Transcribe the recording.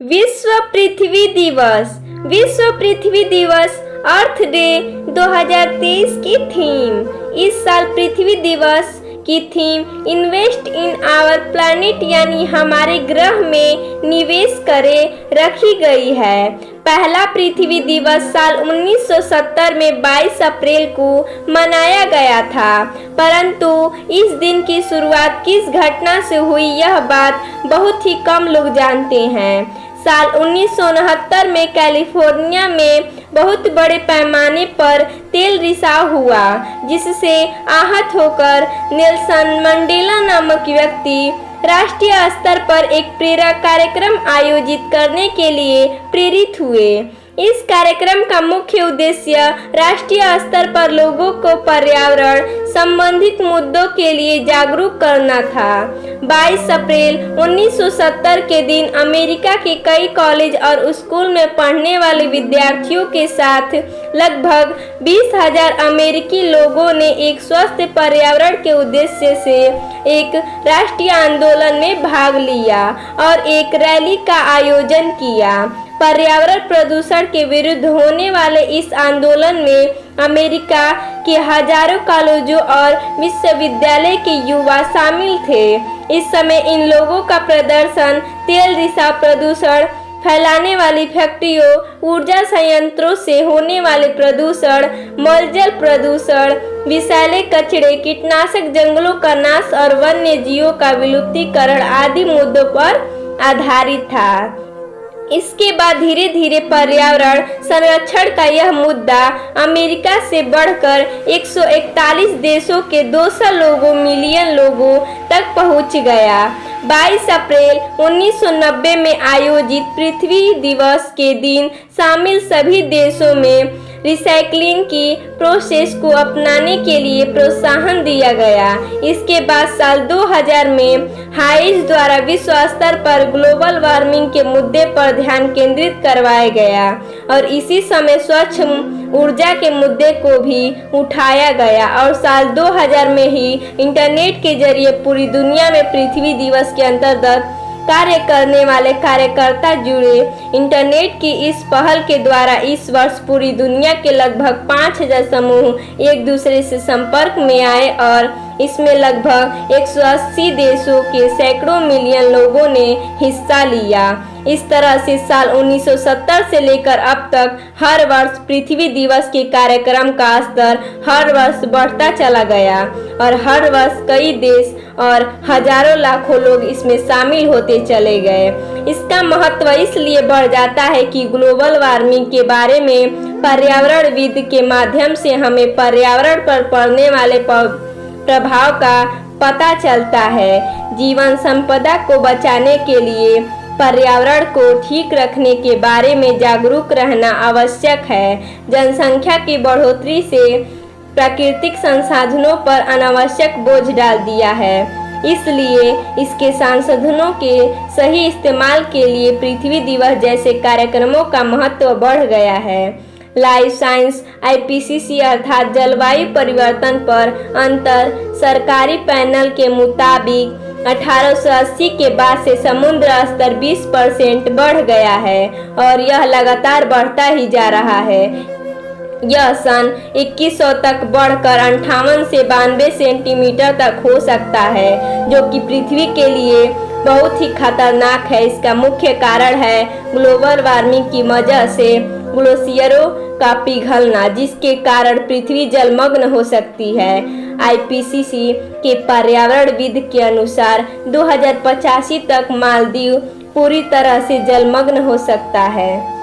विश्व पृथ्वी दिवस। विश्व पृथ्वी दिवस अर्थ डे 2023 की थीम। इस साल पृथ्वी दिवस की theme invest in our planet यानी हमारे ग्रह में निवेश करें रखी गई है। पहला पृथ्वी दिवस साल 1970 में 22 अप्रैल को मनाया गया था, परंतु इस दिन की शुरुआत किस घटना से हुई यह बात बहुत ही कम लोग जानते हैं। साल 1969 में कैलिफोर्निया में बहुत बड़े पैमाने पर तेल रिसाव हुआ, जिससे आहत होकर नेल्सन मंडेला नामक व्यक्ति राष्ट्रीय स्तर पर एक प्रेरक कार्यक्रम आयोजित करने के लिए प्रेरित हुए। इस कार्यक्रम का मुख्य उद्देश्य राष्ट्रीय स्तर पर लोगों को पर्यावरण संबंधित मुद्दों के लिए जागरूक करना था। 22 अप्रैल 1970 के दिन अमेरिका के कई कॉलेज और स्कूल में पढ़ने वाले विद्यार्थियों के साथ लगभग 20,000 अमेरिकी लोगों ने एक स्वस्थ पर्यावरण के उद्देश्य से एक राष्ट्रीय आंदोलन में भाग लिया और एक रैली का आयोजन किया। पर्यावरण प्रदूषण के विरुद्ध होने वाले इस आंदोलन में अमेरिका के हजारों कॉलेजों और विश्वविद्यालय के युवा शामिल थे। इस समय इन लोगों का प्रदर्शन तेल रिसाव, प्रदूषण फैलाने वाली फैक्ट्रियों, ऊर्जा संयंत्रों से होने वाले प्रदूषण, मलजल प्रदूषण, विषैले कचरे, कीटनाशक, जंगलों का नाश और वन्य जीवों का विलुप्तीकरण आदि मुद्दों पर आधारित था। इसके बाद धीरे धीरे पर्यावरण संरक्षण का यह मुद्दा अमेरिका से बढ़कर 141 देशों के 200 मिलियन लोगों तक पहुंच गया। 22 अप्रैल 1990 में आयोजित पृथ्वी दिवस के दिन शामिल सभी देशों में रिसाइकलिंग की प्रोसेस को अपनाने के लिए प्रोत्साहन दिया गया। इसके बाद साल 2000 में हाइज द्वारा विश्व स्तर पर ग्लोबल वार्मिंग के मुद्दे पर ध्यान केंद्रित करवाया गया और इसी समय स्वच्छ ऊर्जा के मुद्दे को भी उठाया गया और साल 2000 में ही इंटरनेट के जरिए पूरी दुनिया में पृथ्वी दिवस के अंतर्गत कार्य करने वाले कार्यकर्ता जुड़े। इंटरनेट की इस पहल के द्वारा इस वर्ष पूरी दुनिया के लगभग 5000 समूह एक दूसरे से संपर्क में आए और इसमें लगभग 180 देशों के सैकड़ों मिलियन लोगों ने हिस्सा लिया। इस तरह से साल 1970 से लेकर अब तक हर वर्ष पृथ्वी दिवस के कार्यक्रम का स्तर हर वर्ष बढ़ता चला गया और हर वर्ष कई देश और हजारों लाखों लोग इसमें शामिल होते चले गए। इसका महत्व इसलिए बढ़ जाता है कि ग्लोबल वार्मिंग के बारे में पर्यावरणविद के माध्यम से हमें पर्यावरण पर पड़ने वाले प्रभाव का पता चलता है। जीवन संपदा को बचाने के लिए पर्यावरण को ठीक रखने के बारे में जागरूक रहना आवश्यक है। जनसंख्या की बढ़ोतरी से प्राकृतिक संसाधनों पर अनावश्यक बोझ डाल दिया है, इसलिए इसके संसाधनों के सही इस्तेमाल के लिए पृथ्वी दिवस जैसे कार्यक्रमों का महत्व बढ़ गया है। लाइफ साइंस IPCC अर्थात जलवायु परिवर्तन पर अंतर सरकारी पैनल के मुताबिक 1880 के बाद से समुद्र स्तर 20% बढ़ गया है और यह लगातार बढ़ता ही जा रहा है। यह सन 2100 तक बढ़कर 58 से 92 सेंटीमीटर तक हो सकता है, जो कि पृथ्वी के लिए बहुत ही खतरनाक है। इसका मुख्य कारण है ग्लोबल वार्मिंग की वजह से ग्लेशियरों का पिघलना, जिसके कारण पृथ्वी जलमग्न हो सकती है। IPCC के पर्यावरणविद के अनुसार 2085 तक मालदीव पूरी तरह से जलमग्न हो सकता है।